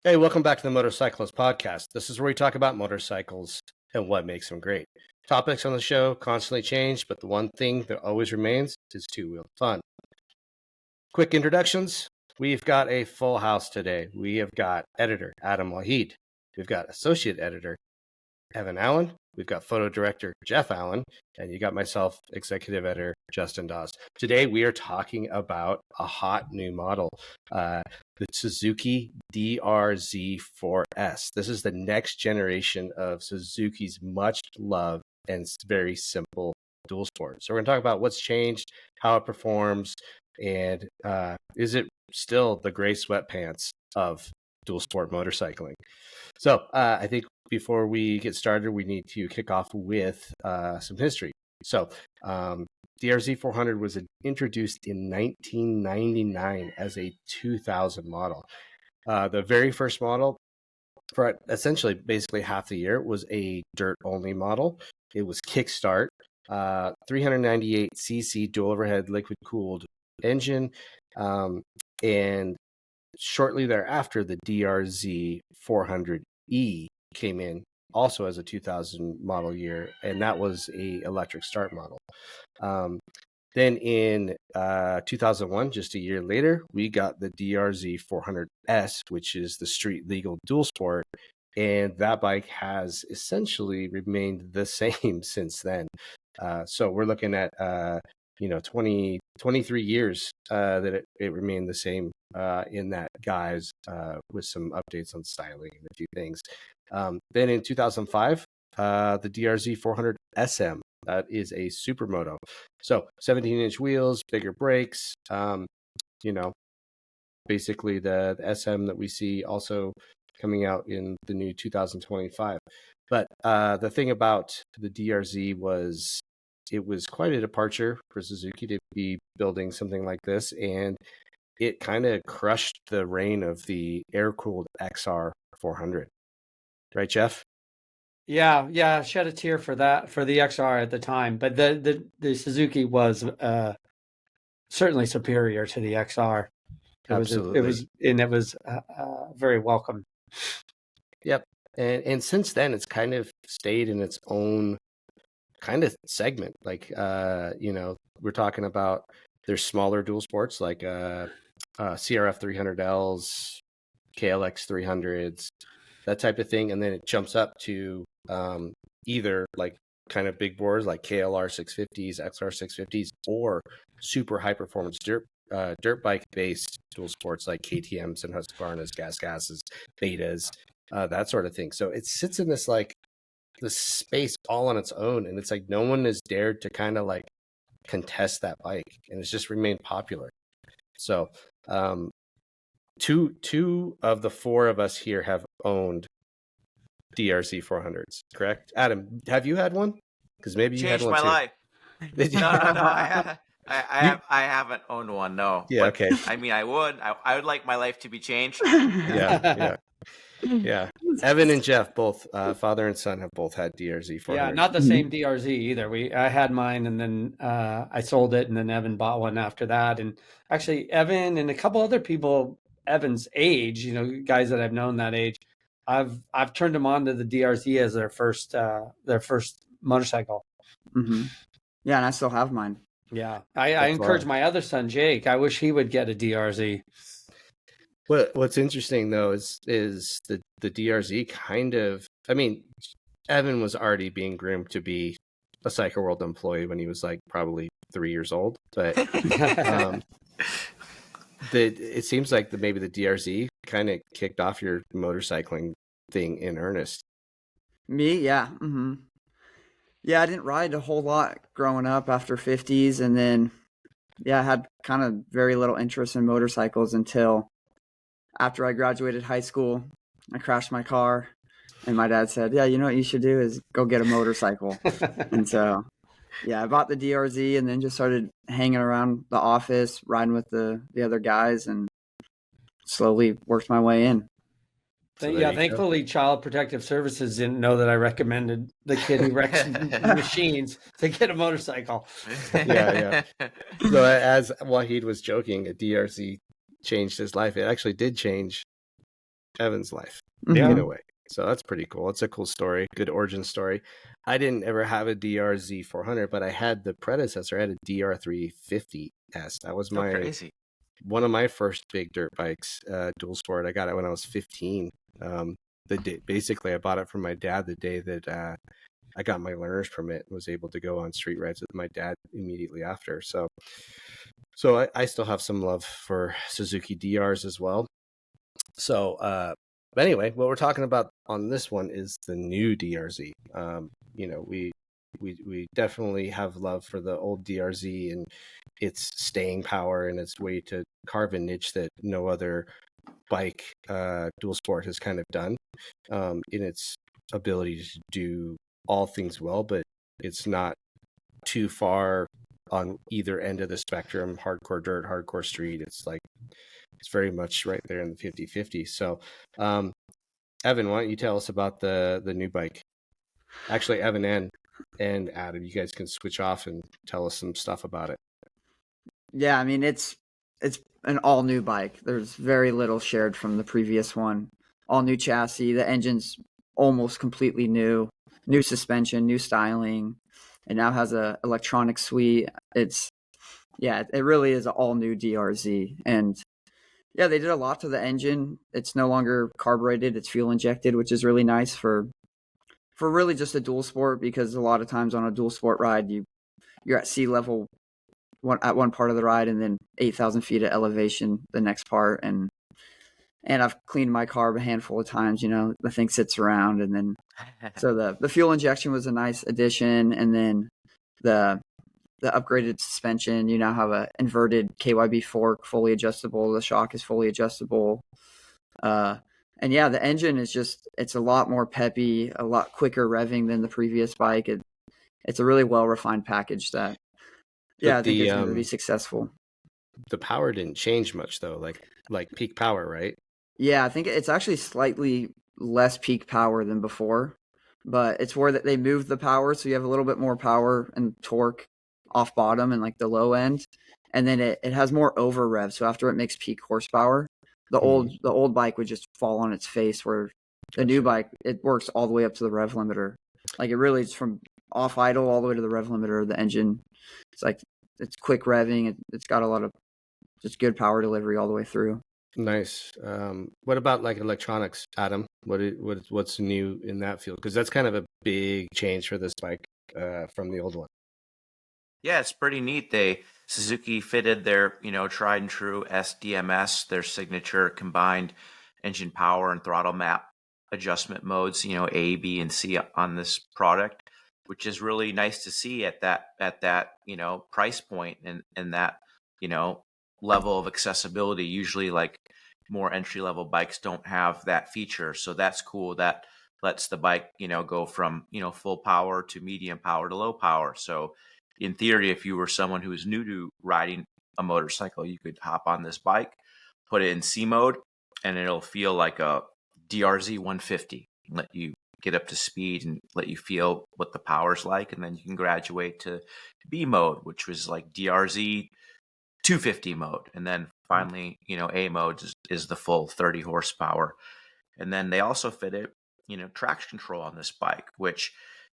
Hey, welcome back to the Motorcyclist podcast. This is where we talk about motorcycles and what makes them great. Topics on the show constantly change, but the one thing that always remains is two-wheel fun. Quick introductions. We've got a full house today. We have got editor Adam Wahid. We've got associate editor Evan Allen. We've got photo director Jeff Allen, and you got myself, executive editor Justin Dawes. Today we are talking about a hot new model, the Suzuki DR-Z4S. This is the next generation of Suzuki's much loved and very simple dual sport. So we're going to talk about what's changed, how it performs, and is it still the gray sweatpants of dual sport motorcycling? So I think before we get started, we need to kick off with some history. So DR-Z400 was introduced in 1999 as a 2000 model. The very first model for essentially basically half the year was a dirt-only model. It was kickstart, 398cc dual overhead liquid-cooled engine, and shortly thereafter, the DR-Z400E came in also as a 2000 model year, and that was a electric start model. Then in 2001, just a year later, we got the DR-Z400S, which is the street legal dual sport, and that bike has essentially remained the same since then. So we're looking at 23 years that it remained the same in that guise, with some updates on styling and a few things. Then in 2005, the DR-Z400 SM, that is a supermoto. So 17-inch wheels, bigger brakes, basically the SM that we see also coming out in the new 2025. But the thing about the DR-Z was it was quite a departure for Suzuki to be building something like this, and it kind of crushed the reign of the air-cooled XR 400. Right, Jeff? Yeah, shed a tear for that, for the XR at the time, but the Suzuki was certainly superior to the XR. Absolutely. It was very welcome. Yep. And since then, it's kind of stayed in its own kind of segment. Like, we're talking about there's smaller dual sports like CRF 300Ls, KLX 300s, that type of thing. And then it jumps up to either like kind of big bores like KLR 650s, XR 650s, or super high performance dirt bike based dual sports like KTMs and Husqvarnas, gases, betas, that sort of thing. So it sits in this space all on its own, and it's like no one has dared to kind of like contest that bike, and it's just remained popular. So two of the four of us here have owned DR-Z400s, correct? Adam, have you had one? Because maybe you had one too. Changed my life. No. I haven't owned one. No. Yeah. But, okay. I mean, I would like my life to be changed. Yeah. Evan and Jeff, both father and son, have both had DR-Z400. Yeah, not the same DR-Z either. I had mine, and then I sold it, and then Evan bought one after that. And actually, Evan and a couple other people Evan's age, guys that I've known that age, I've turned them on to the DR-Z as their first motorcycle. Mm-hmm. Yeah, and I still have mine. Yeah, I encourage my other son Jake. I wish he would get a DR-Z. What's interesting though is the DR-Z kind of. I mean, Evan was already being groomed to be a Cycle World employee when he was like probably 3 years old, but it seems like maybe the DR-Z kind of kicked off your motorcycling thing in earnest. Me, yeah. Mm-hmm. Yeah, I didn't ride a whole lot growing up after 50s, and then I had kind of very little interest in motorcycles until after I graduated high school. I crashed my car, and my dad said, "Yeah, you know what you should do is go get a motorcycle." And so, I bought the DR-Z, and then just started hanging around the office, riding with the other guys, and slowly worked my way in. So thankfully, Child Protective Services didn't know that I recommended the kid who wrecks machines to get a motorcycle. Yeah. So as Wahid was joking, a DR-Z changed his life. It actually did change Evan's life Yeah. in a way. So that's pretty cool. It's a cool story, good origin story. I didn't ever have a DR-Z400, but I had the predecessor. I had a DR-350S. That was So crazy. one of my first big dirt bikes, dual sport. I got it when I was 15. Basically, I bought it from my dad the day that I got my learner's permit and was able to go on street rides with my dad immediately after. So I still have some love for Suzuki DRs as well. So, but anyway, what we're talking about on this one is the new DR-Z. We definitely have love for the old DR-Z and its staying power and its way to carve a niche that no other bike dual sport has kind of done, in its ability to do all things well, but it's not too far on either end of the spectrum, hardcore dirt, hardcore street. It's very much right there in the 50-50. So Evan, why don't you tell us about the new bike? Actually, Evan and Adam, you guys can switch off and tell us some stuff about it. Yeah, I mean it's an all new bike. There's very little shared from the previous one. All new chassis. The engine's almost completely new. New suspension, new styling. It now has a electronic suite. It really is an all new DR-Z. And yeah, they did a lot to the engine. It's no longer carbureted; it's fuel injected, which is really nice for really just a dual sport, because a lot of times on a dual sport ride, you're at sea level at one part of the ride, and then 8,000 feet of elevation the next part. And I've cleaned my carb a handful of times. The thing sits around, and then so the fuel injection was a nice addition, and then the upgraded suspension. You now have a inverted KYB fork, fully adjustable. The shock is fully adjustable. And yeah, the engine is it's a lot more peppy, a lot quicker revving than the previous bike. It's a really well refined package that, I think it's going to be successful. The power didn't change much though, like peak power, right? Yeah, I think it's actually slightly less peak power than before, but it's where that they moved the power, so you have a little bit more power and torque off bottom and like the low end, and then it has more over rev. So after it makes peak horsepower, the old bike would just fall on its face, where the new bike, it works all the way up to the rev limiter. Like it really is from off idle all the way to the rev limiter. The engine, it's quick revving. It's got a lot of just good power delivery all the way through. Nice. What about like electronics, Adam? What's new in that field? Because that's kind of a big change for this bike from the old one. Yeah, it's pretty neat. Suzuki fitted their, tried and true SDMS, their signature combined engine power and throttle map adjustment modes, A, B, and C on this product, which is really nice to see at that price point and that, level of accessibility. Usually like more entry level bikes don't have that feature. So that's cool. That lets the bike, go from, full power to medium power to low power. So in theory, if you were someone who is new to riding a motorcycle, you could hop on this bike, put it in C mode, and it'll feel like a DR-Z150, let you get up to speed and let you feel what the power's like. And then you can graduate to B mode, which was like DR-Z250 mode. And then finally, A mode is the full 30 horsepower. And then they also fitted, traction control on this bike, which,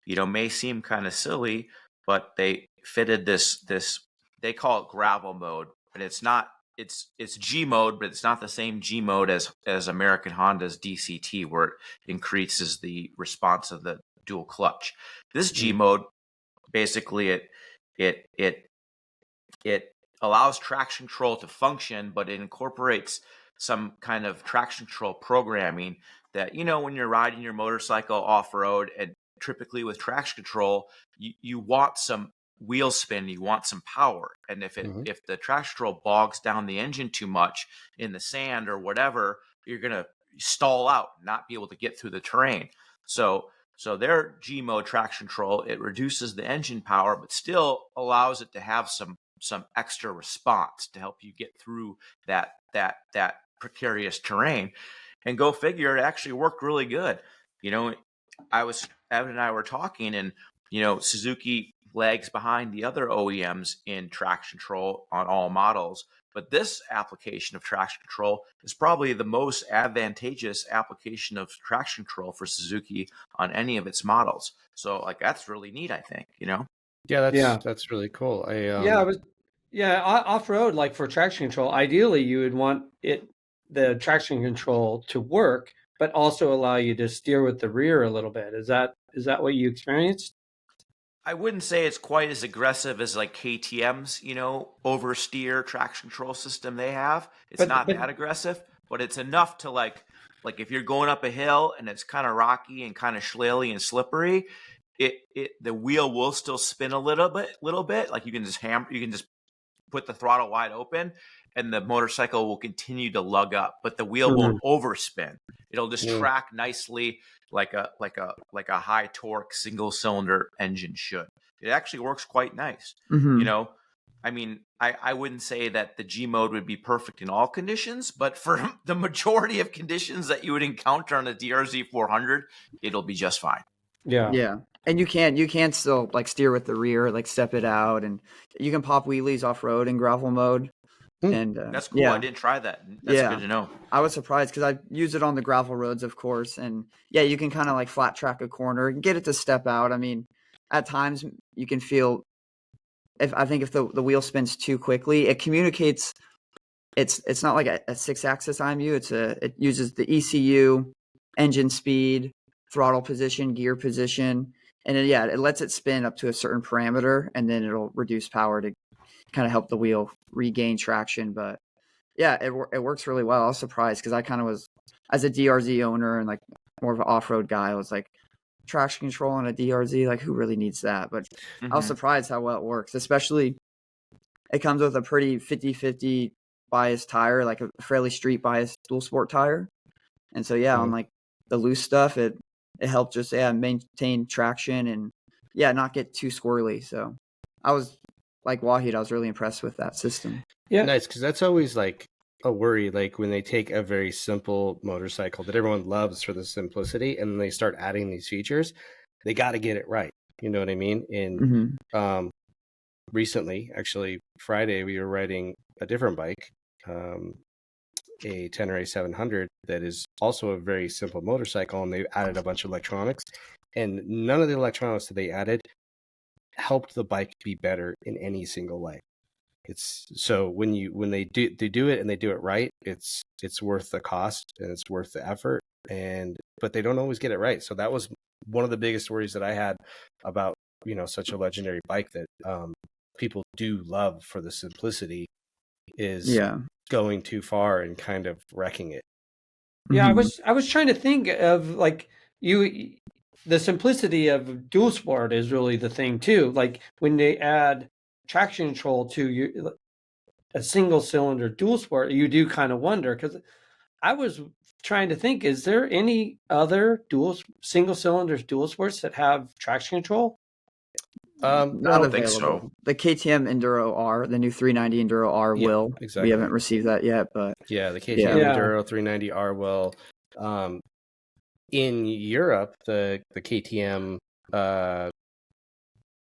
may seem kind of silly, but they fitted this they call it gravel mode, but it's not. It's G mode, but it's not the same G mode as American Honda's DCT, where it increases the response of the dual clutch. This G mode, basically, it allows traction control to function, but it incorporates some kind of traction control programming that, when you're riding your motorcycle off road, and typically with traction control, you want some wheel spin, you want some power. And if the traction control bogs down the engine too much in the sand or whatever, you're going to stall out, not be able to get through the terrain. So their G mode traction control, it reduces the engine power, but still allows it to have some extra response to help you get through that precarious terrain. And go figure, it actually worked really good. Evan and I were talking, and Suzuki lags behind the other OEMs in traction control on all models, But this application of traction control is probably the most advantageous application of traction control for Suzuki on any of its models. So like that's really neat, I think, you know? Yeah, Yeah. that's really cool. Off road, like for traction control, ideally you would want the traction control to work, but also allow you to steer with the rear a little bit. Is that what you experienced? I wouldn't say it's quite as aggressive as like KTM's, oversteer traction control system they have. It's not that aggressive, but it's enough to like if you're going up a hill and it's kind of rocky and kind of schlaley and slippery, the wheel will still spin a little bit. Like you can just put the throttle wide open and the motorcycle will continue to lug up, but the wheel won't overspin. It'll just track nicely like a high torque single cylinder engine should. It actually works quite nice. I mean, I wouldn't say that the G mode would be perfect in all conditions, but for the majority of conditions that you would encounter on a DR-Z400, it'll be just fine. Yeah. And you can still like steer with the rear, like step it out, and you can pop wheelies off road in gravel mode. And that's cool. I didn't try that. That's good to know. I was surprised because I use it on the gravel roads, of course. And yeah, you can kind of like flat track a corner and get it to step out. I mean, at times you can feel if the wheel spins too quickly, it communicates. It's not like a 6-axis IMU. It uses the ECU, engine speed, throttle position, gear position, and it lets it spin up to a certain parameter, and then it'll reduce power to kind of help the wheel regain traction. But yeah, it works really well. I was surprised because I kind of was, as a DR-Z owner and like more of an off-road guy, I was like, traction control on a DR-Z, like who really needs that? But I was surprised how well it works, especially it comes with a pretty 50-50 bias tire, like a fairly street bias dual sport tire. And so on like the loose stuff, it helped just maintain traction and not get too squirrely. So I was like Wahid, I was really impressed with that system. Yeah, nice, because that's always like a worry, like when they take a very simple motorcycle that everyone loves for the simplicity and then they start adding these features, they got to get it right. You know what I mean? And recently, actually Friday, we were riding a different bike, a Tenere 700 that is also a very simple motorcycle, and they added a bunch of electronics, and none of the electronics that they added helped the bike be better in any single way. It's so when they do it and they do it right, it's worth the cost and it's worth the effort, but they don't always get it right. So that was one of the biggest worries that I had about such a legendary bike that people do love for the simplicity is going too far and kind of wrecking it. Yeah, I was trying to think of like the simplicity of dual sport is really the thing too. Like when they add traction control to a single cylinder dual sport, you do kind of wonder, because I was trying to think, is there any other single cylinders dual sports that have traction control? Not available. Think so. The KTM Enduro R, the new 390 Enduro R will. Exactly. We haven't received that yet, but the KTM Enduro 390 R will. In Europe, the KTM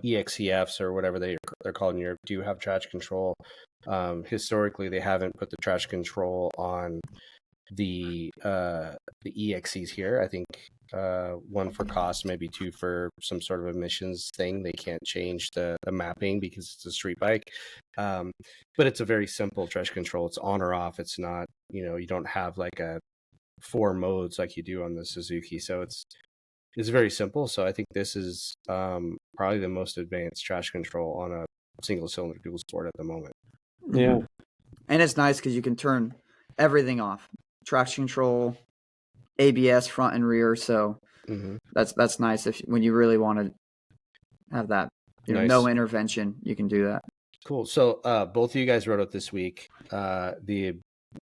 EXCFs or whatever they're called in Europe do have traction control. Historically, they haven't put the traction control on the EXCs here. I think one for cost, maybe two for some sort of emissions thing. They can't change the mapping because it's a street bike. But it's a very simple traction control. It's on or off. It's not, you don't have like a 4 modes like you do on the Suzuki. So it's very simple. So I think this is probably the most advanced traction control on a single cylinder dual sport at the moment. Yeah. And it's nice because you can turn everything off. Traction control, ABS front and rear. So that's nice when you really want to have that, no intervention, you can do that. Cool. So both of you guys rode it this week.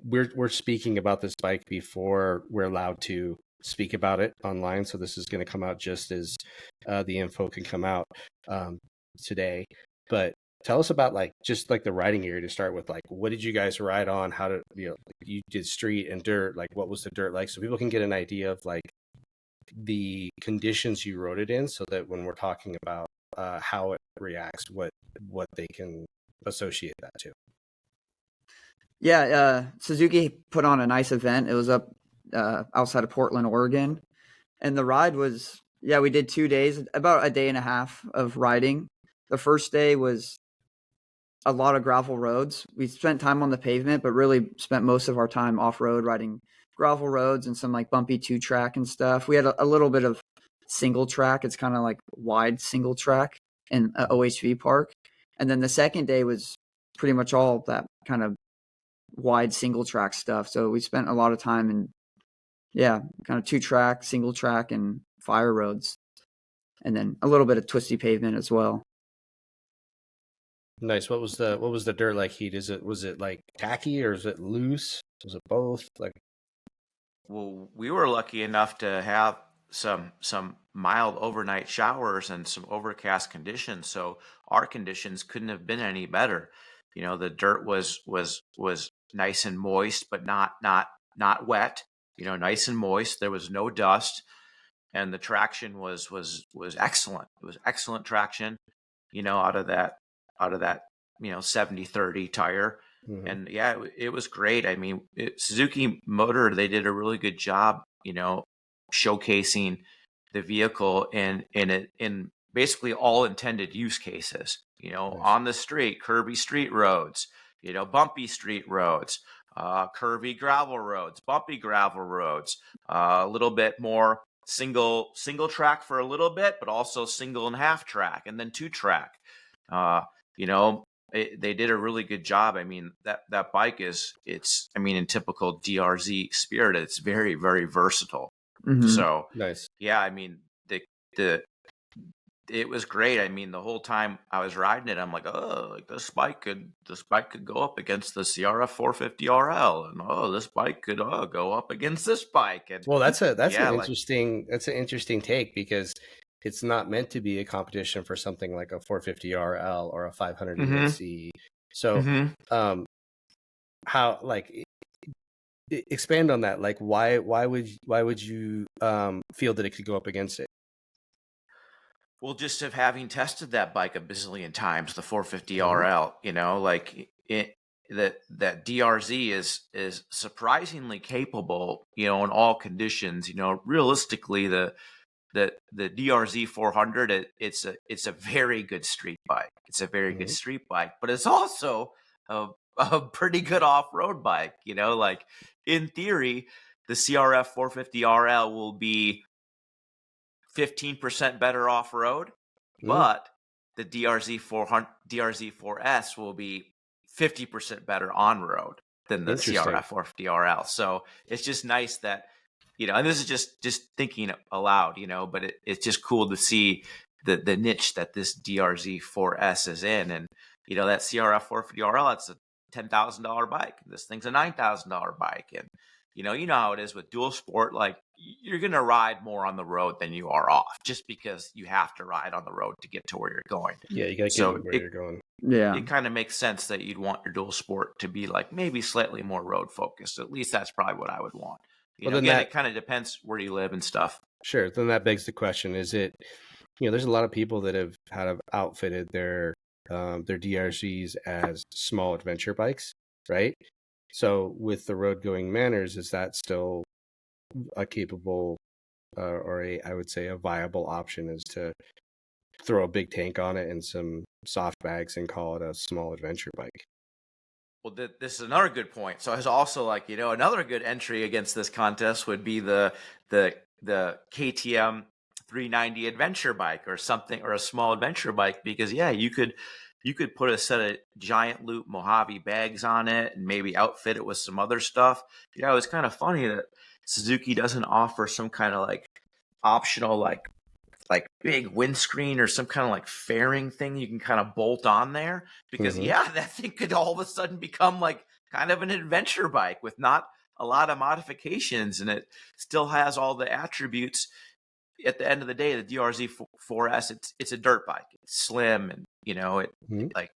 We're speaking about this bike before we're allowed to speak about it online. So this is going to come out just as the info can come out today. But tell us about just the riding area to start with. Like, what did you guys ride on? How did you did street and dirt? Like, what was the dirt like? So people can get an idea of the conditions you rode it in, so that when we're talking about how it reacts, what they can associate that to. Yeah, Suzuki put on a nice event. It was up outside of Portland, Oregon, and the ride was, yeah, we did 2 days, about a day and a half of riding. The first day was a lot of gravel roads. We spent time on the pavement, but really spent most of our time off road riding gravel roads and some like bumpy 2-track and stuff. We had a little bit of single track. It's kind of like wide single track in OHV park. And then the second day was pretty much all that kind of wide single track stuff. So we spent a lot of time in, yeah, kind of 2-track, single track, and fire roads, and then a little bit of twisty pavement as well. Nice. What was the dirt like, Heat? Was it like tacky, or is it loose? Was it both? Like, Well, we were lucky enough to have some mild overnight showers and some overcast conditions, so our conditions couldn't have been any better. The dirt was nice and moist, but not wet. Nice and moist. There was no dust, and the traction was excellent. It was excellent traction. Out of that 70-30 tire. mm-hmm. And yeah, it was great. I mean, Suzuki Motor, they did a really good job, showcasing the vehicle in basically all intended use cases, Nice. On the street, curvy street roads, bumpy street roads, curvy gravel roads, bumpy gravel roads, a little bit more single track for a little bit, but also single and half track, and then 2-track. They did a really good job. I mean, that bike in typical DR-Z spirit, it's very, very versatile. Mm-hmm. So Nice. yeah, I mean, it was great. I mean, the whole time I was riding it, I'm like, oh, like this bike could go up against the CRF450RL, and this bike could go up against this bike. And Well, that's an like, interesting take, because it's not meant to be a competition for something like a 450RL or a 500 ESC. So, how, like, expand on that? Like, why would you feel that it could go up against it? Well, just of having tested that bike a bazillion times, the 450RL, like that DR-Z is surprisingly capable, in all conditions. Realistically, the DR-Z400, it's a very good street bike. It's a very good street bike, but it's also a pretty good off-road bike. Like, in theory, the CRF 450RL will be 15% better off-road, but the DR-Z4S will be 50% better on-road than the CRF 450RL. So it's just nice that, and this is just thinking aloud, but it's just cool to see the niche that this DR-Z4S is in. And, that CRF 450RL, it's a $10,000 bike. This thing's a $9,000 bike. And, you know how it is with dual sport. Like, you're going to ride more on the road than you are off, just because you have to ride on the road to get to where you're going. Yeah, you got to get where you're going. Yeah. It kind of makes sense that you'd want your dual sport to be like maybe slightly more road focused. At least that's probably what I would want. It kind of depends where you live and stuff. Sure. Then that begs the question, is it, there's a lot of people that have outfitted their DR-Zs as small adventure bikes, right? So with the road going manners, is that still a capable I would say a viable option, is to throw a big tank on it and some soft bags and call it a small adventure bike? Well, this is another good point. So it's also like, another good entry against this contest would be the KTM 390 adventure bike or something, or a small adventure bike, because you could put a set of giant loop Mojave bags on it and maybe outfit it with some other stuff. It's kind of funny that Suzuki doesn't offer some kind of like optional like big windscreen or some kind of like fairing thing you can kind of bolt on there, because that thing could all of a sudden become like kind of an adventure bike with not a lot of modifications, and it still has all the attributes. At the end of the day, the DR-Z4S, it's a dirt bike. It's slim, and like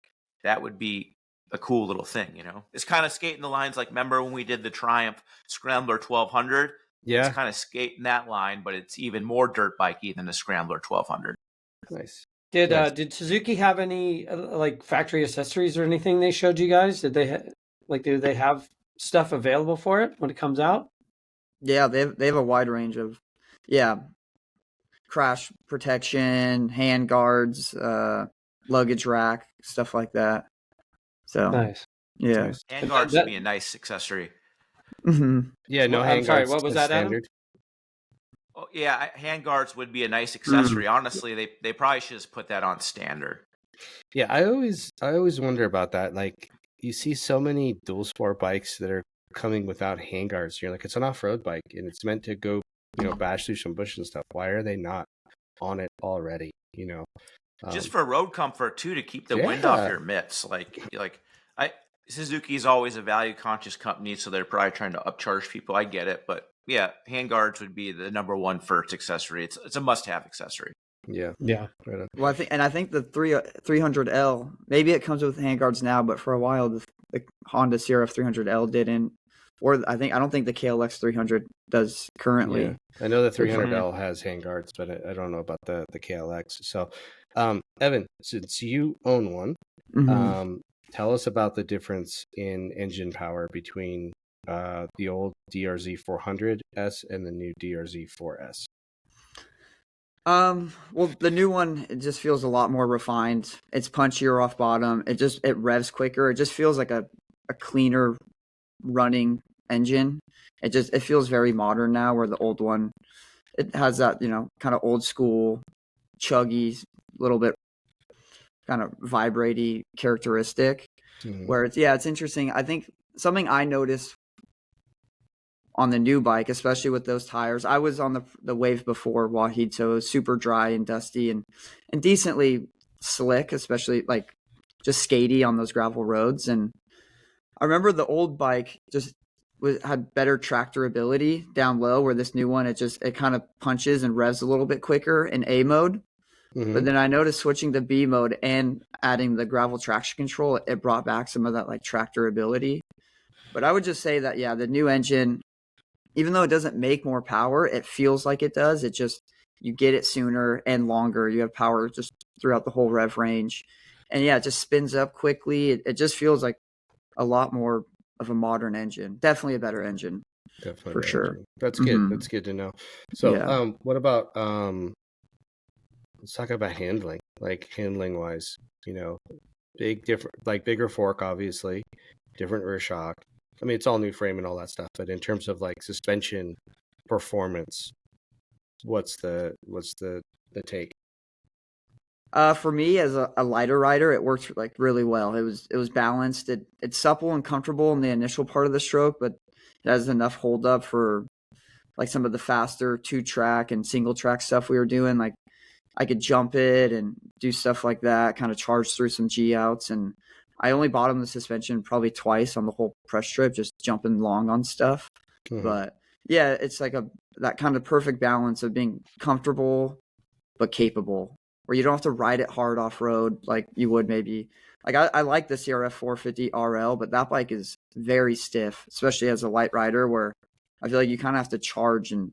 that would be a cool little thing. It's kind of skating the lines. Like, remember when we did the Triumph Scrambler 1200? Yeah, it's kind of skating that line, but it's even more dirt bikey than the Scrambler 1200. Nice. Did Suzuki have any like factory accessories or anything they showed you guys? Did they Like, do they have stuff available for it when it comes out? Yeah, they have a wide range of, crash protection, hand guards, luggage rack, stuff like that. So Nice. yeah. Nice. Handguards would be a nice accessory. Mhm. Yeah, no I'm sorry, handguards what was as that, Adam? standard. Oh, yeah, handguards would be a nice accessory. Honestly, they probably should just put that on standard. Yeah, I always wonder about that. Like, you see so many dual sport bikes that are coming without handguards. You're like, it's an off-road bike and it's meant to go, bash through some bush and stuff. Why are they not on it already? Just for road comfort too, to keep the wind off your mitts. Suzuki's always a value conscious company, so they're probably trying to upcharge people. I get it, but yeah, handguards would be the number one first accessory. It's a must-have accessory. Yeah. Right. Well, I think the 300L, maybe it comes with handguards now, but for a while the Honda CRF 300L didn't. Or I don't think the KLX 300 does currently. Yeah. I know the 300L has handguards, but I don't know about the KLX. So, Evan, since you own one, tell us about the difference in engine power between the old DR-Z400S and the new DR-Z4S. Well, the new one, it just feels a lot more refined. It's punchier off bottom. It revs quicker. It just feels like a cleaner running engine. It feels very modern now, where the old one, it has that, kind of old school, chuggy, little bit kind of vibraty characteristic. Where it's interesting. I think something I noticed on the new bike, especially with those tires, I was on the wave before Wahid, so it was super dry and dusty and decently slick, especially like just skatey on those gravel roads. And I remember the old bike just had better tractorability down low, where this new one, it kind of punches and revs a little bit quicker in A mode. But then I noticed switching to B mode and adding the gravel traction control, it brought back some of that like tractorability. But I would just say that, the new engine, even though it doesn't make more power, it feels like it does. It just, you get it sooner and longer. You have power just throughout the whole rev range. And it just spins up quickly. It just feels like a lot more of a modern engine. Definitely a better engine. Definitely for sure. Engine. That's good. That's good to know. So, what about, let's talk about handling, like handling wise, bigger fork, obviously, different rear shock. I mean, it's all new frame and all that stuff, but in terms of like suspension performance, what's the take? For me, as a lighter rider, it works like really well. It was balanced. It's supple and comfortable in the initial part of the stroke, but it has enough hold up for like some of the faster 2-track and single track stuff we were doing. Like, I could jump it and do stuff like that, kind of charge through some G outs. And I only bottomed the suspension probably twice on the whole press trip, just jumping long on stuff. But yeah, it's like that kind of perfect balance of being comfortable but capable, where you don't have to ride it hard off road like you would maybe. Like, I like the CRF 450 RL, but that bike is very stiff, especially as a light rider, where I feel like you kind of have to charge and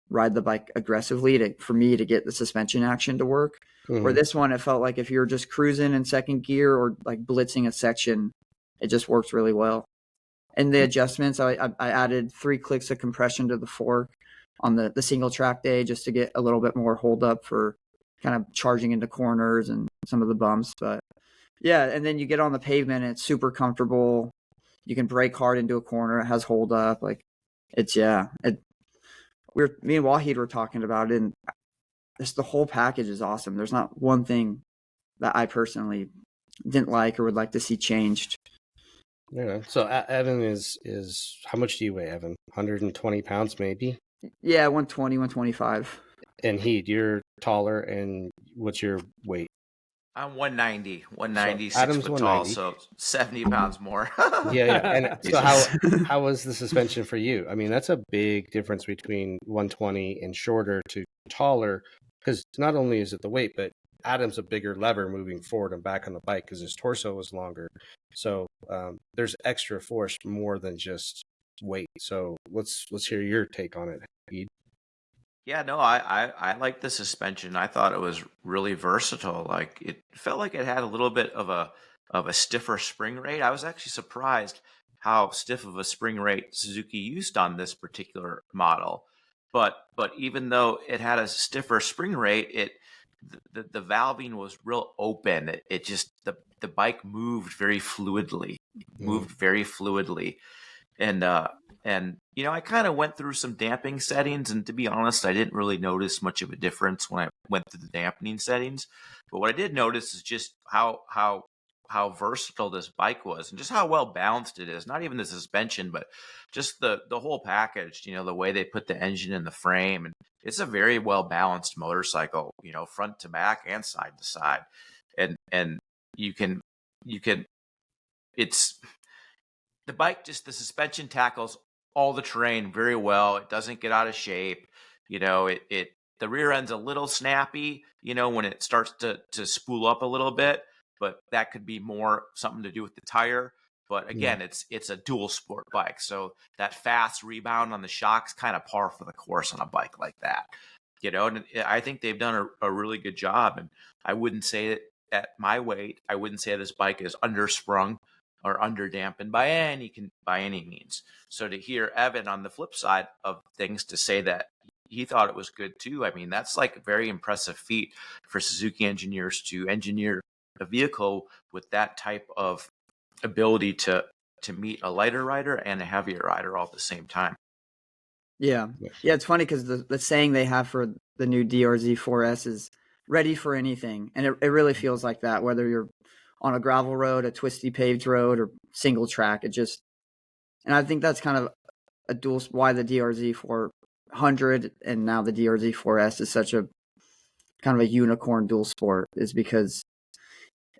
ride the bike aggressively for me to get the suspension action to work. Where this one, it felt like if you're just cruising in second gear or like blitzing a section, it just works really well. And the adjustments, I added 3 clicks of compression to the fork on the single track day, just to get a little bit more hold up for kind of charging into corners and some of the bumps. But yeah, and then you get on the pavement, it's super comfortable. You can brake hard into a corner. It has hold up. Like, me and Wahid were talking about it, and just the whole package is awesome. There's not one thing that I personally didn't like or would like to see changed. Yeah. So Evan is how much do you weigh, Evan? 120 pounds, maybe? Yeah, 120, 125. And you're taller, and what's your weight? I'm 190, So 6 Adam's foot tall, 190. so 70 pounds more. Yeah. And so how was the suspension for you? I mean, that's a big difference between 120 and shorter to taller, because not only is it the weight, but Adam's a bigger lever moving forward and back on the bike because his torso is longer. So there's extra force more than just weight. So let's hear your take on it, Ed. Yeah, no, I like the suspension. I thought it was really versatile. Like, it felt like it had a little bit of a stiffer spring rate. I was actually surprised. how stiff of a spring rate Suzuki used on this particular model. But even though it had a stiffer spring rate, the valving was real open. It just the bike moved very fluidly, and I kind of went through some damping settings, and to be honest, I didn't really notice much of a difference when I went through the dampening settings. But what I did notice is just how versatile this bike was, and just how well balanced it is. Not even the suspension, but just the whole package. The way they put the engine in the frame, and it's a very well balanced motorcycle. Front to back and side to side, and you can it's the bike. Just the suspension tackles all the terrain very well. It doesn't get out of shape. The rear end's a little snappy. When it starts to spool up a little bit. But that could be more something to do with the tire. But again, it's a dual sport bike. So that fast rebound on the shocks kind of par for the course on a bike like that. And I think they've done a really good job. And I wouldn't say that at my weight, I wouldn't say this bike is undersprung or underdampened by any means. So to hear Evan on the flip side of things to say that he thought it was good too, I mean, that's like a very impressive feat for Suzuki engineers to engineer a vehicle with that type of ability to meet a lighter rider and a heavier rider all at the same time. Yeah. It's funny because the saying they have for the new DR-Z4S is ready for anything. And it really feels like that, whether you're on a gravel road, a twisty paved road, or single track. And I think that's kind of why the DR-Z400 and now the DR-Z4S is such a kind of a unicorn dual sport, is because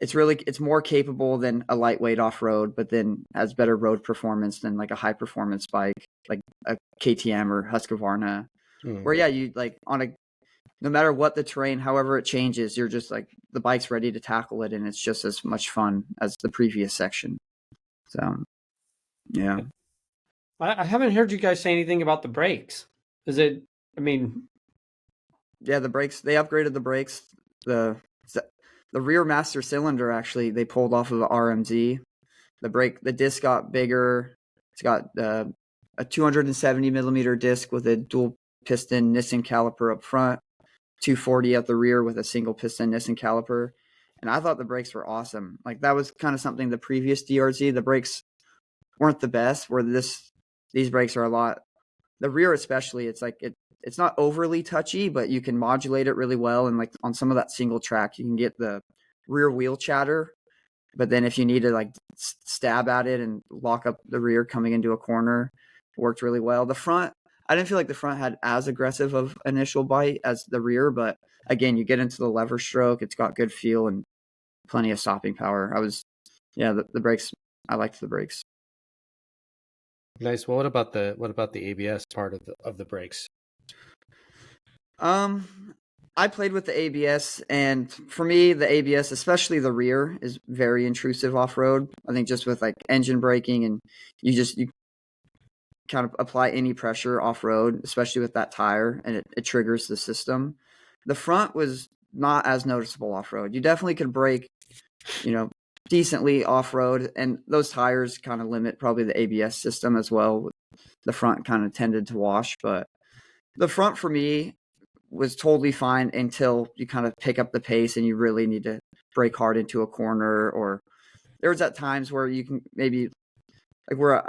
it's more capable than a lightweight off-road, but then has better road performance than like a high performance bike like a KTM or Husqvarna. Where you like no matter what the terrain, however it changes, you're just like the bike's ready to tackle it, and it's just as much fun as the previous section. So yeah. I haven't heard you guys say anything about the brakes. The brakes, they upgraded the brakes. The rear master cylinder, actually, they pulled off of the RMZ. The disc got bigger. It's got a 270 millimeter disc with a dual piston Nissan caliper up front, 240 at the rear with a single piston Nissan caliper. And I thought the brakes were awesome. Like, that was kind of something the previous DR-Z, the brakes weren't the best, where these brakes are a lot. The rear especially, it's like it's not overly touchy, but you can modulate it really well. And like on some of that single track, you can get the rear wheel chatter. But then if you need to like stab at it and lock up the rear coming into a corner, it worked really well. The front, I didn't feel like the front had as aggressive of initial bite as the rear, but again, you get into the lever stroke, it's got good feel and plenty of stopping power. The brakes, I liked the brakes. Nice. Well, what about the ABS part of the brakes? I played with the ABS, and for me, the ABS, especially the rear, is very intrusive off-road. I think just with like engine braking, and you kind of apply any pressure off-road, especially with that tire, and it triggers the system. The front was not as noticeable off-road. You definitely could brake, decently off-road, and those tires kind of limit probably the ABS system as well. The front kind of tended to wash, but the front for me was totally fine until you kind of pick up the pace and you really need to brake hard into a corner, or there was at times where you can maybe like we're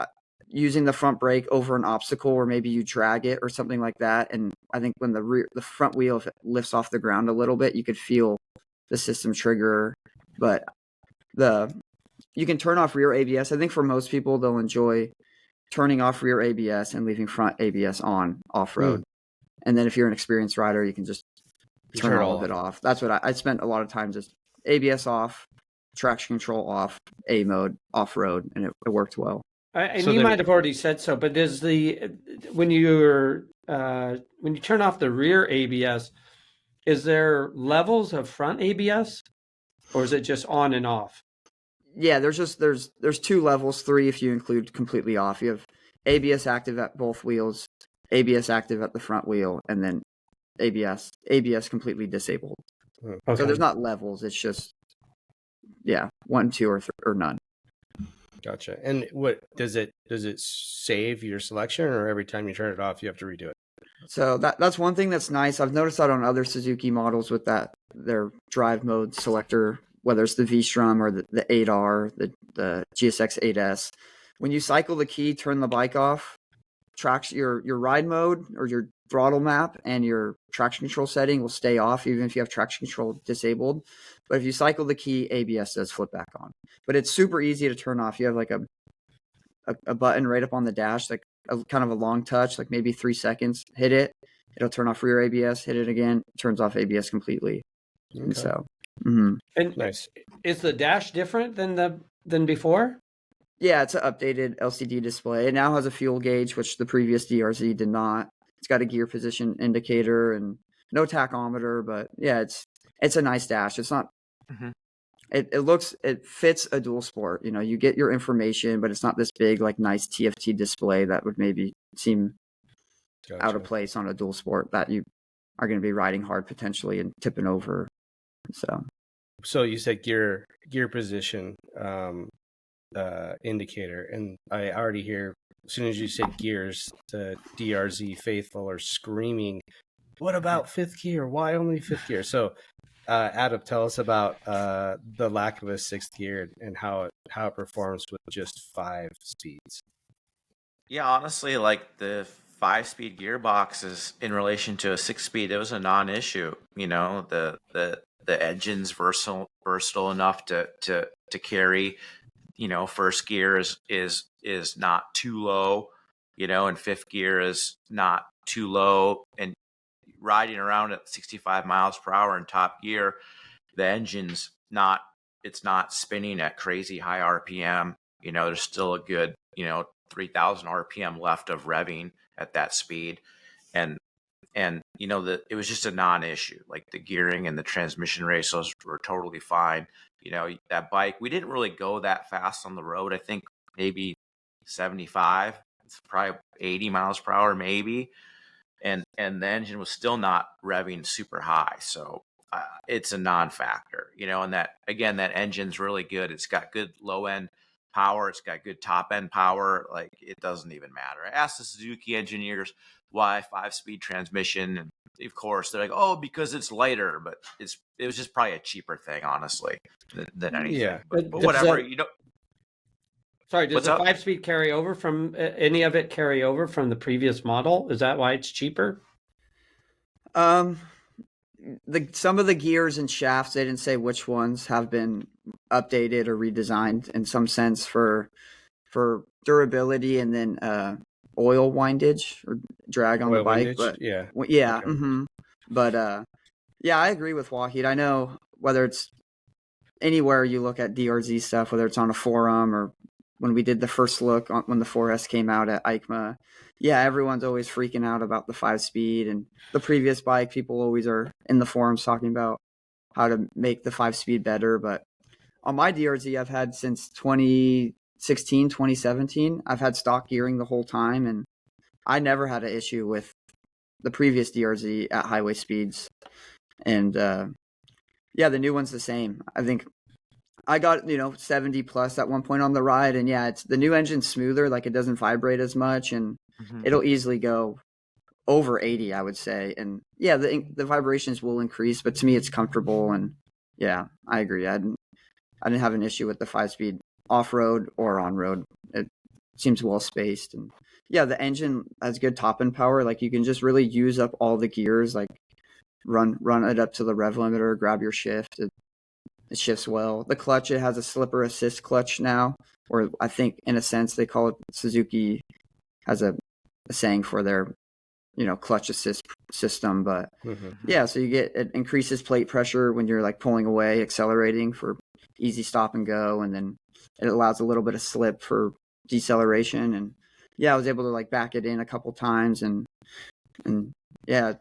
using the front brake over an obstacle, or maybe you drag it or something like that. And I think when the front wheel, if it lifts off the ground a little bit, you could feel the system trigger. But you can turn off rear ABS. I think for most people, they'll enjoy turning off rear ABS and leaving front ABS on off-road. And then if you're an experienced rider, you can just turn all of it off. That's what I spent a lot of time, just ABS off, traction control off, A mode, off-road, and it worked well. You might have already said so, but when you turn off the rear ABS, is there levels of front ABS, or is it just on and off? Yeah, there's 2 levels, 3 if you include completely off. You have ABS active at both wheels, ABS active at the front wheel, and then ABS completely disabled. Okay. So there's not levels. It's just 1, 2, or none. Gotcha. And what does it save your selection, or every time you turn it off, you have to redo it? So that's one thing that's nice. I've noticed that on other Suzuki models with their drive mode selector, whether it's the V-Strum or the 8R, the GSX-8S. When you cycle the key, turn the bike off, your ride mode or your throttle map and your traction control setting will stay off even if you have traction control disabled. But if you cycle the key, ABS does flip back on. But it's super easy to turn off. You have like a button right up on the dash, like kind of a long touch, like maybe 3 seconds. Hit it, it'll turn off rear ABS. Hit it again, it turns off ABS completely. Okay. And so, And Nice. is the dash different than before? yeah, it's an updated LCD display. It now has a fuel gauge, which the previous DR-Z did not. It's got a gear position indicator and no tachometer, but yeah, it's a nice dash. It's not. Mhm. It fits a dual sport. You know, you get your information, but it's not this big, like, nice TFT display that would maybe seem out of Gotcha. place on a dual sport that you are going to be riding hard potentially and tipping over. So you said gear position indicator, and I already hear, as soon as you said gears, the DR-Z faithful are screaming, "What about fifth gear? Why only fifth gear?" So Adam, tell us about the lack of a sixth gear and how it performs with just 5 speeds. Yeah, honestly, like the 5-speed gearbox is in relation to a 6-speed, it was a non-issue. You know, the engine's versatile enough to carry. You know, first gear is not too low. You know, and fifth gear is not too low. And riding around at 65 miles per hour in top gear, the engine's not, it's not spinning at crazy high RPM. You know, there's still a good, 3,000 RPM left of revving at that speed. And it was just a non-issue. Like the gearing and the transmission ratios were totally fine. You know, that bike, we didn't really go that fast on the road. I think maybe 75, it's probably 80 miles per hour, maybe. And the engine was still not revving super high. So it's a non-factor, and that engine's really good. It's got good low end power. It's got good top end power. Like, it doesn't even matter. I asked the Suzuki engineers why 5-speed transmission. And of course they're like, oh, because it's lighter, but it was just probably a cheaper thing, honestly, than anything. Yeah. But whatever, Sorry, does What's the up? 5-speed carry over from any of it carry over from the previous model? Is that why it's cheaper? Some of the gears and shafts, they didn't say which ones have been updated or redesigned in some sense for durability and then oil windage or drag on the Oil bike. windage? But Yeah. yeah, Okay. But yeah, I agree with Wahid. I know whether it's anywhere you look at DR-Z stuff, whether it's on a forum or when we did the first look when the 4S came out at EICMA, yeah, everyone's always freaking out about the 5-speed and the previous bike. People always are in the forums talking about how to make the 5-speed better. But on my DR-Z, I've had since 2016, 2017, I've had stock gearing the whole time, and I never had an issue with the previous DR-Z at highway speeds. And yeah, the new one's the same. I think I got 70 plus at one point on the ride, and yeah, it's the new engine's smoother. Like, it doesn't vibrate as much, and it'll easily go over 80, I would say. And yeah, the vibrations will increase, but to me, it's comfortable. And yeah, I agree. I didn't have an issue with the 5-speed off road or on road. It seems well spaced, and yeah, the engine has good top end power. Like, you can just really use up all the gears. Like, run it up to the rev limiter, grab your shift. It shifts well. The clutch, it has a slipper assist clutch now, or I think in a sense they call it, Suzuki has a saying for their clutch assist system. But yeah, so it increases plate pressure when you're like pulling away, accelerating for easy stop and go, and then it allows a little bit of slip for deceleration. And yeah, I was able to like back it in a couple times, and yeah,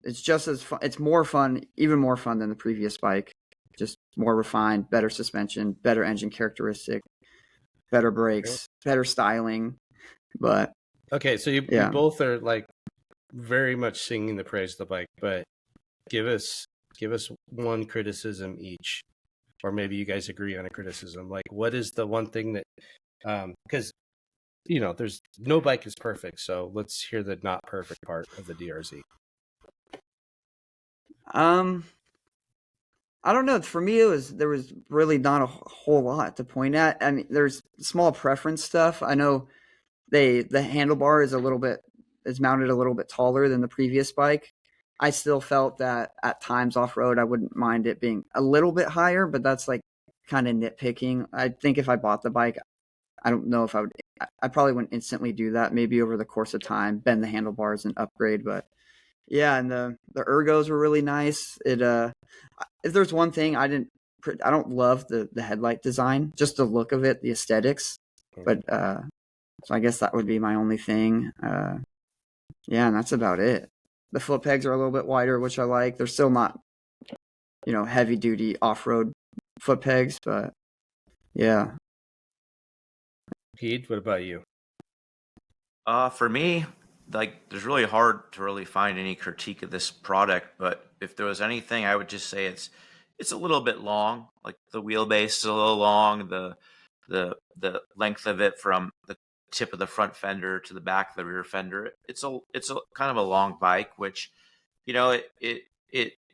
it's just as fun. It's more fun, even more fun than the previous bike. Just more refined, better suspension, better engine characteristic, better brakes, better styling. But okay, so you both are like very much singing the praise of the bike, but give us one criticism each, or maybe you guys agree on a criticism. Like, what is the one thing that Because there's no bike is perfect. So let's hear the not perfect part of the DR-Z. I don't know. For me, there was really not a whole lot to point at. I mean, there's small preference stuff. I know the handlebar is mounted a little bit taller than the previous bike. I still felt that at times off road, I wouldn't mind it being a little bit higher, but that's like kind of nitpicking. I think if I bought the bike, I don't know if I probably wouldn't instantly do that. Maybe over the course of time, bend the handlebars and upgrade. But yeah, and the ergos were really nice. If there's one thing I don't love the headlight design, just the look of it, the aesthetics. But so I guess that would be my only thing. Yeah, and that's about it. The foot pegs are a little bit wider, which I like. They're still not, heavy duty off road foot pegs, but yeah. Pete, what about you? For me, like, there's really hard to really find any critique of this product, but if there was anything, I would just say it's a little bit long. Like, the wheelbase is a little long. The length of it from the tip of the front fender to the back of the rear fender, it's a kind of a long bike, which it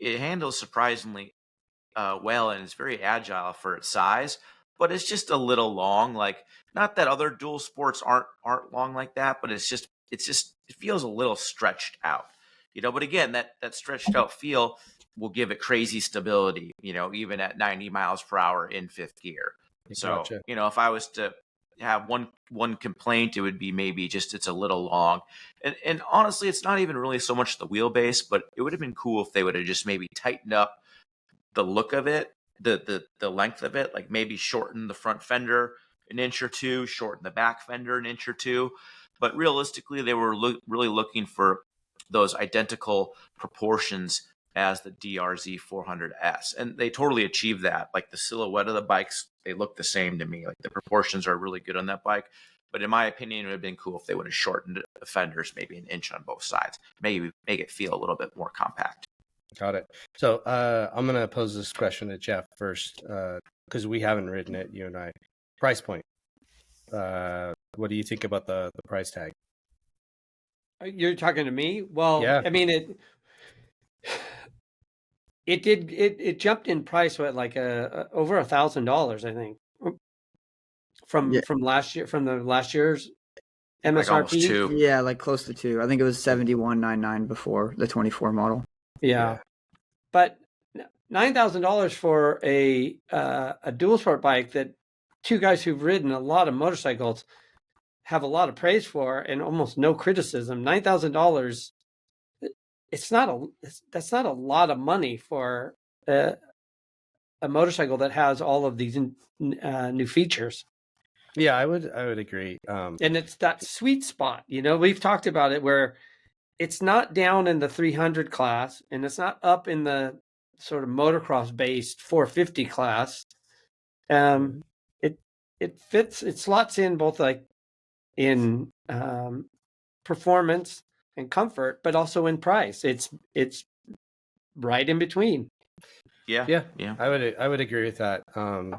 handles surprisingly well, and it's very agile for its size, but it's just a little long. Like, not that other dual sports aren't long like that, but it feels a little stretched out, but again, that stretched out feel will give it crazy stability, even at 90 miles per hour in fifth gear. So, Gotcha. if I was to have one complaint, it would be maybe just it's a little long. And honestly, it's not even really so much the wheelbase, but it would have been cool if they would have just maybe tightened up the look of it, the length of it, like maybe shorten the front fender an inch or two, shorten the back fender an inch or two. But realistically, they were really looking for those identical proportions as the DR-Z400S, and they totally achieved that. Like, the silhouette of the bikes, they look the same to me. Like, the proportions are really good on that bike. But in my opinion, it would have been cool if they would have shortened the fenders maybe an inch on both sides, maybe make it feel a little bit more compact. Got it. So I'm going to pose this question to Jeff first, because we haven't ridden it, you and I. Price point. What do you think about the price tag? You're talking to me? Well, Yeah. I mean, it jumped in price, like over $1,000, I think, from last year, from the last year's MSRP. Like almost two. Yeah, like close to two. I think it was $71,999 before the 24 model. Yeah. But $9,000 for a dual sport bike that two guys who've ridden a lot of motorcycles have a lot of praise for and almost no criticism. $9,000. That's not a lot of money for a motorcycle that has all of these new features. Yeah, I would agree. And it's that sweet spot. We've talked about it where it's not down in the 300 class and it's not up in the sort of motocross based 450 class. It fits. It slots in both like in performance and comfort, but also in price. It's right in between. Yeah. I would agree with that. And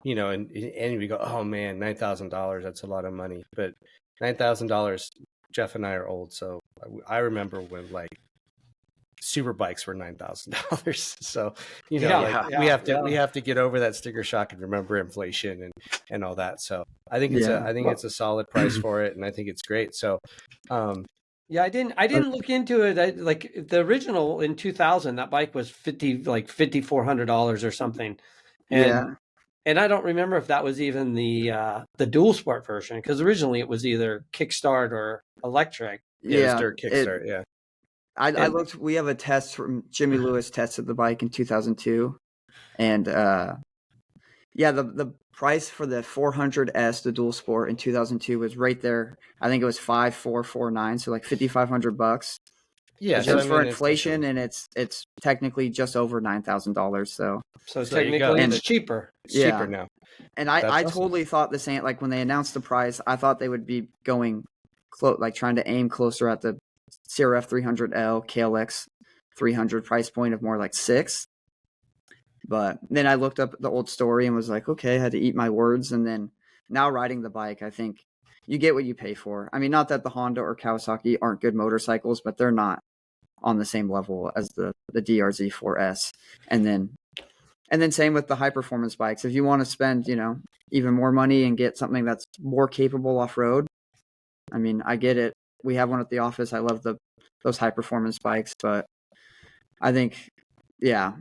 we go, oh man, $9,000, that's a lot of money. But $9,000, Jeff and I are old, so I remember when like super bikes were $9,000. So we have to get over that sticker shock and remember inflation and all that. So I think it's a solid price for it, and I think it's great. So I didn't look into it. Like the original in 2000, that bike was $5,400 or something. And I don't remember if that was even the dual sport version, because originally it was either kickstart or electric. Kickstart. I looked. We have a test from Jimmy Lewis tested the bike in 2002, and the price for the 400S, the dual sport in 2002, was right there. I think it was $5,449, so like $5,500. Yeah, just for inflation, and it's technically just over $9,000. So technically it's cheaper. It's cheaper now. And I totally thought the same. Like when they announced the price, I thought they would be going trying to aim closer at the CRF 300L, KLX 300 price point of more like $6,000. But then I looked up the old story and was like, okay, I had to eat my words. And then now riding the bike, I think you get what you pay for. I mean, not that the Honda or Kawasaki aren't good motorcycles, but they're not on the same level as the DR-Z4S. And then same with the high performance bikes. If you want to spend, even more money and get something that's more capable off road, I mean, I get it. We have one at the office. I love those high performance bikes, but I think, yeah,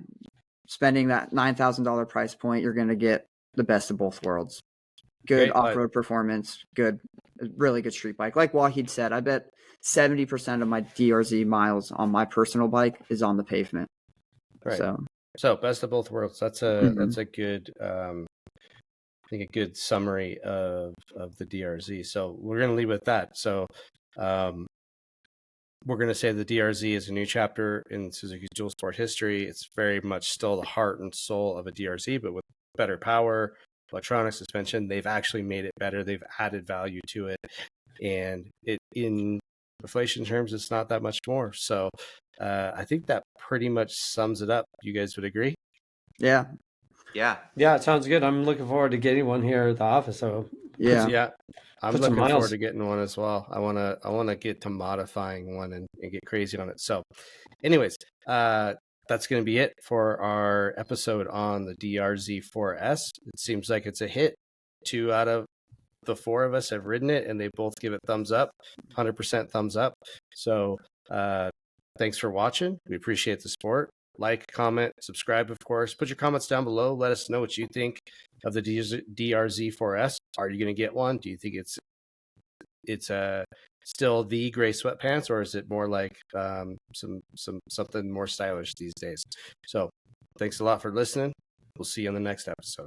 spending that $9,000 price point, you're going to get the best of both worlds. Good off-road performance, really good street bike. Like Wahid said, I bet 70% of my DR-Z miles on my personal bike is on the pavement. Right. So best of both worlds. That's a good, I think a good summary of the DR-Z. So we're going to leave with that. So we're going to say the DR-Z is a new chapter in Suzuki's dual sport history. It's very much still the heart and soul of a DR-Z, but with better power, electronic suspension. They've actually made it better. They've added value to it, and in inflation terms, it's not that much more. So I think that pretty much sums it up. You guys would agree? Yeah. It sounds good. I'm looking forward to getting one here at the office. So yeah. I'm looking forward to getting one as well. I wanna get to modifying one and get crazy on it. So, anyways, that's going to be it for our episode on the DR-Z4S. It seems like it's a hit. 2 out of the 4 of us have ridden it, and they both give it thumbs up, 100% thumbs up. So thanks for watching. We appreciate the support. Like, comment, subscribe, of course. Put your comments down below. Let us know what you think of the DR-Z4S. Are you going to get one? Do you think it's still the gray sweatpants, or is it more like something more stylish these days? So thanks a lot for listening. We'll see you on the next episode.